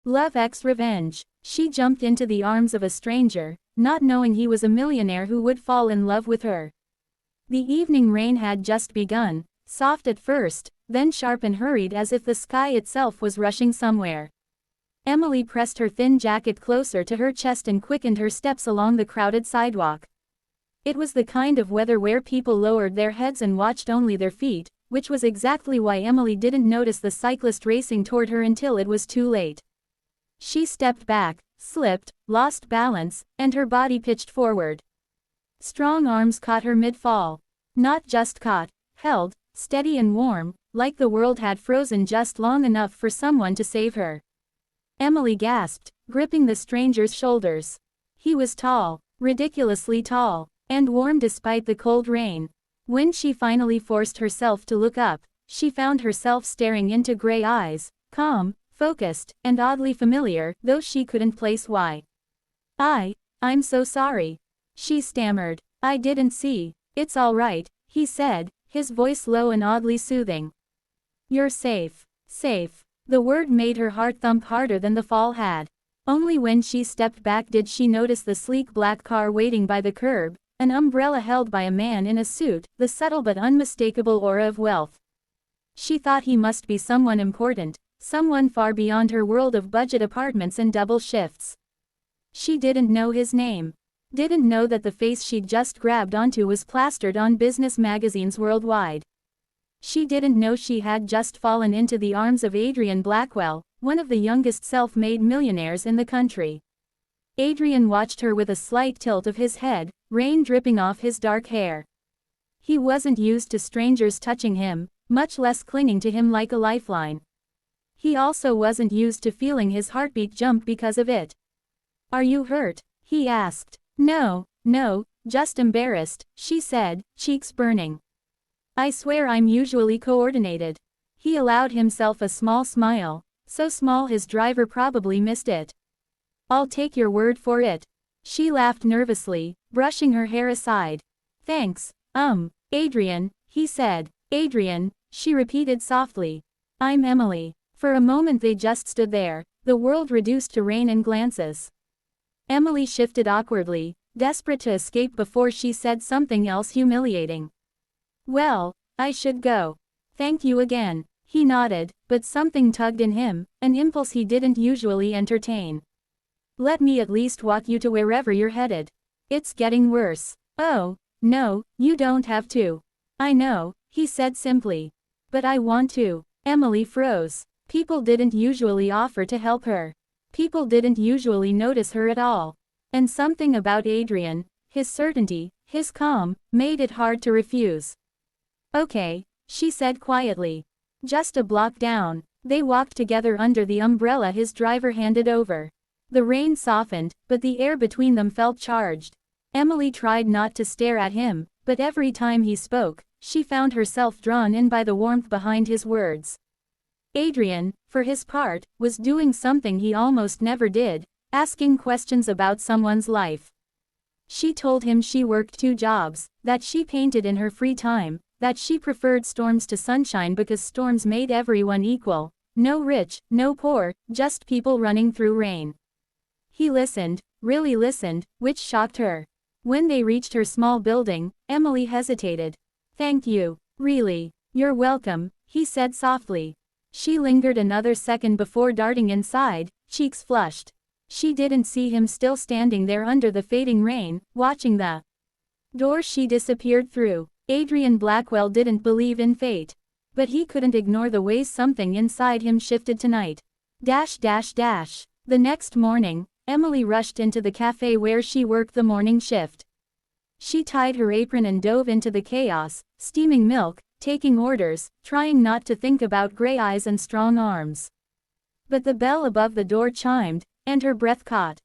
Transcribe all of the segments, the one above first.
Love X Revenge. She jumped into the arms of a stranger, not knowing he was a millionaire who would fall in love with her. The evening rain had just begun, soft at first, then sharp and hurried as if the sky itself was rushing somewhere. Emily pressed her thin jacket closer to her chest and quickened her steps along the crowded sidewalk. It was the kind of weather where people lowered their heads and watched only their feet, which was exactly why Emily didn't notice the cyclist racing toward her until it was too late. She stepped back, slipped, lost balance, and her body pitched forward. Strong arms caught her mid-fall. Not just caught, held, steady and warm, like the world had frozen just long enough for someone to save her. Emily gasped, gripping the stranger's shoulders. He was tall, ridiculously tall, and warm despite the cold rain. When she finally forced herself to look up, she found herself staring into gray eyes, calm, focused, and oddly familiar, though she couldn't place why. I'm so sorry. She stammered. I didn't see. It's all right, he said, his voice low and oddly soothing. You're safe. Safe. The word made her heart thump harder than the fall had. Only when she stepped back did she notice the sleek black car waiting by the curb, an umbrella held by a man in a suit, the subtle but unmistakable aura of wealth. She thought he must be someone important, someone far beyond her world of budget apartments and double shifts. She didn't know his name. Didn't know that the face she'd just grabbed onto was plastered on business magazines worldwide. She didn't know she had just fallen into the arms of Adrian Blackwell, one of the youngest self-made millionaires in the country. Adrian watched her with a slight tilt of his head, rain dripping off his dark hair. He wasn't used to strangers touching him, much less clinging to him like a lifeline. He also wasn't used to feeling his heartbeat jump because of it. Are you hurt? He asked. No, just embarrassed, she said, cheeks burning. I swear I'm usually coordinated. He allowed himself a small smile, so small his driver probably missed it. I'll take your word for it. She laughed nervously, brushing her hair aside. Thanks, Adrian, he said. Adrian, she repeated softly. I'm Emily. For a moment they just stood there, the world reduced to rain and glances. Emily shifted awkwardly, desperate to escape before she said something else humiliating. Well, I should go. Thank you again. He nodded, but something tugged in him, an impulse he didn't usually entertain. Let me at least walk you to wherever you're headed. It's getting worse. Oh, no, you don't have to. I know, he said simply. But I want to. Emily froze. People didn't usually offer to help her. People didn't usually notice her at all. And something about Adrian, his certainty, his calm, made it hard to refuse. Okay, she said quietly. Just a block down. They walked together under the umbrella his driver handed over. The rain softened, but the air between them felt charged. Emily tried not to stare at him, but every time he spoke, she found herself drawn in by the warmth behind his words. Adrian, for his part, was doing something he almost never did, asking questions about someone's life. She told him she worked 2 jobs, that she painted in her free time, that she preferred storms to sunshine because storms made everyone equal, no rich, no poor, just people running through rain. He listened, really listened, which shocked her. When they reached her small building, Emily hesitated. Thank you, really. You're welcome, he said softly. She lingered another second before darting inside, cheeks flushed. She didn't see him still standing there under the fading rain, watching the door she disappeared through. Adrian Blackwell didn't believe in fate. But he couldn't ignore the way something inside him shifted tonight. The next morning, Emily rushed into the cafe where she worked the morning shift. She tied her apron and dove into the chaos, steaming milk, taking orders, trying not to think about gray eyes and strong arms. But the bell above the door chimed, and her breath caught.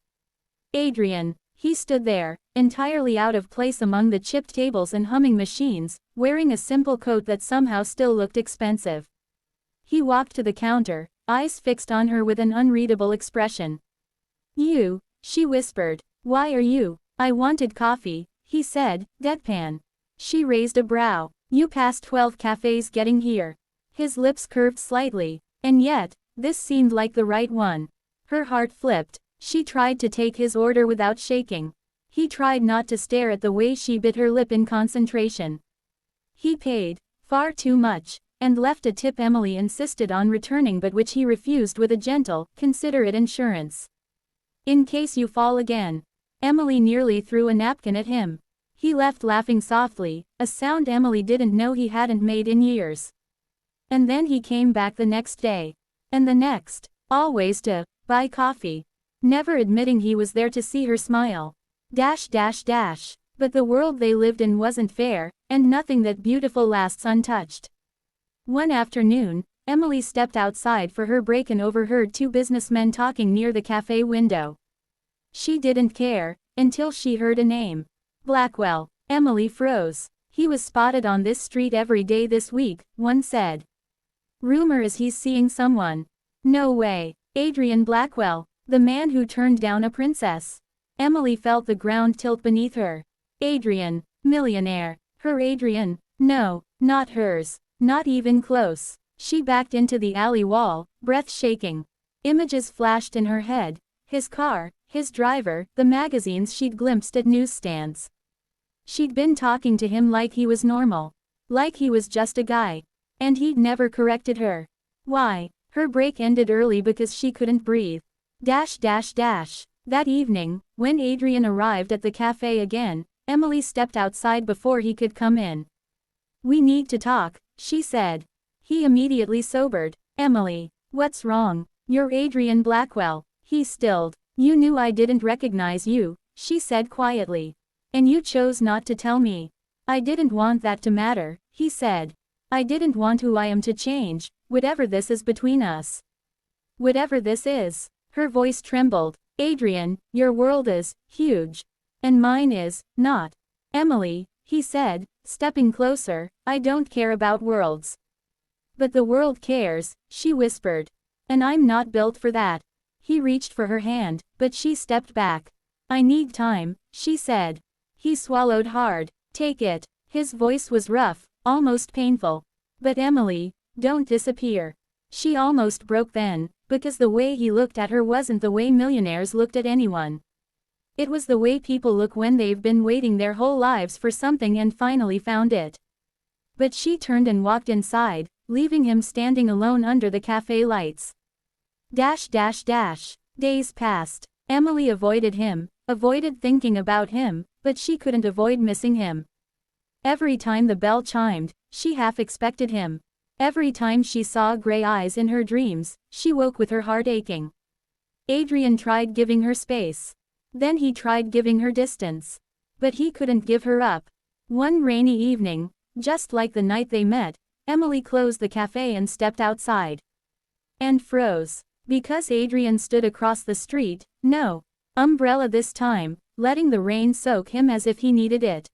Adrian. He stood there, entirely out of place among the chipped tables and humming machines, wearing a simple coat that somehow still looked expensive. He walked to the counter, eyes fixed on her with an unreadable expression. You, she whispered. Why are you? I wanted coffee, he said, deadpan. She raised a brow. You passed 12 cafes getting here. His lips curved slightly. And yet, this seemed like the right one. Her heart flipped. She tried to take his order without shaking. He tried not to stare at the way she bit her lip in concentration. He paid far too much, and left a tip Emily insisted on returning, but which he refused with a gentle, considerate assurance. In case you fall again. Emily nearly threw a napkin at him. He left laughing softly, a sound Emily didn't know he hadn't made in years. And then he came back the next day. And the next. Always to buy coffee. Never admitting he was there to see her smile. But the world they lived in wasn't fair, and nothing that beautiful lasts untouched. One afternoon, Emily stepped outside for her break and overheard two businessmen talking near the cafe window. She didn't care, until she heard a name. Blackwell. Emily froze. He was spotted on this street every day this week, one said. Rumor is he's seeing someone. No way. Adrian Blackwell, the man who turned down a princess. Emily felt the ground tilt beneath her. Adrian, millionaire. Her Adrian? No, not hers. Not even close. She backed into the alley wall, breath shaking. Images flashed in her head. His car, his driver, the magazines she'd glimpsed at newsstands. She'd been talking to him like he was normal. Like he was just a guy. And he'd never corrected her. Why? Her break ended early because she couldn't breathe. That evening, when Adrian arrived at the cafe again, Emily stepped outside before he could come in. We need to talk, she said. He immediately sobered. Emily, what's wrong? You're Adrian Blackwell. He stilled. You knew I didn't recognize you, she said quietly. And you chose not to tell me. I didn't want that to matter, he said. I didn't want who I am to change, whatever this is between us. Whatever this is. Her voice trembled. Adrian, your world is huge. And mine is not. Emily, he said, stepping closer, I don't care about worlds. But the world cares, she whispered. And I'm not built for that. He reached for her hand, but she stepped back. I need time, she said. He swallowed hard. Take it. His voice was rough, almost painful. But Emily, don't disappear. She almost broke then, because the way he looked at her wasn't the way millionaires looked at anyone. It was the way people look when they've been waiting their whole lives for something and finally found it. But she turned and walked inside, leaving him standing alone under the cafe lights. Days passed. Emily avoided him, avoided thinking about him, but she couldn't avoid missing him. Every time the bell chimed, she half expected him. Every time she saw gray eyes in her dreams, she woke with her heart aching. Adrian tried giving her space. Then he tried giving her distance. But he couldn't give her up. One rainy evening, just like the night they met, Emily closed the cafe and stepped outside. And froze. Because Adrian stood across the street, no umbrella this time, letting the rain soak him as if he needed it.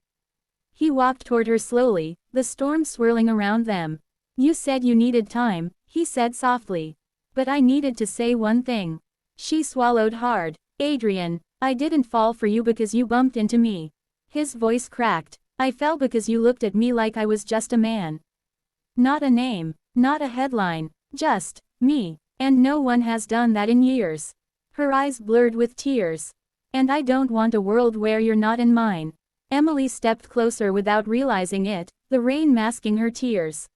He walked toward her slowly, the storm swirling around them. You said you needed time, he said softly. But I needed to say one thing. She swallowed hard. Adrian, I didn't fall for you because you bumped into me. His voice cracked. I fell because you looked at me like I was just a man. Not a name, not a headline, just me. And no one has done that in years. Her eyes blurred with tears. And I don't want a world where you're not in mine. Emily stepped closer without realizing it, the rain masking her tears.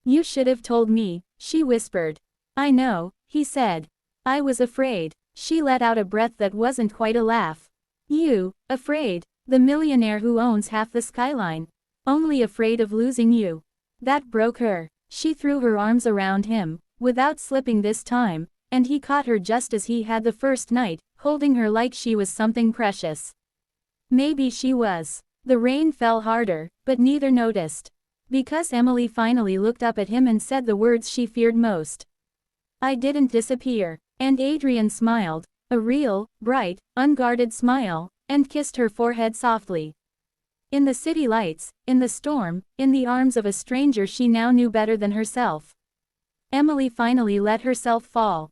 You should have told me, she whispered. I know, he said. I was afraid. She let out a breath that wasn't quite a laugh. You, afraid? The millionaire who owns half the skyline. Only afraid of losing you. That broke her. She threw her arms around him, without slipping this time, and he caught her just as he had the first night, holding her like she was something precious. Maybe she was. The rain fell harder, but neither noticed. Because Emily finally looked up at him and said the words she feared most. I didn't disappear. And Adrian smiled, a real, bright, unguarded smile, and kissed her forehead softly. In the city lights, in the storm, in the arms of a stranger she now knew better than herself. Emily finally let herself fall.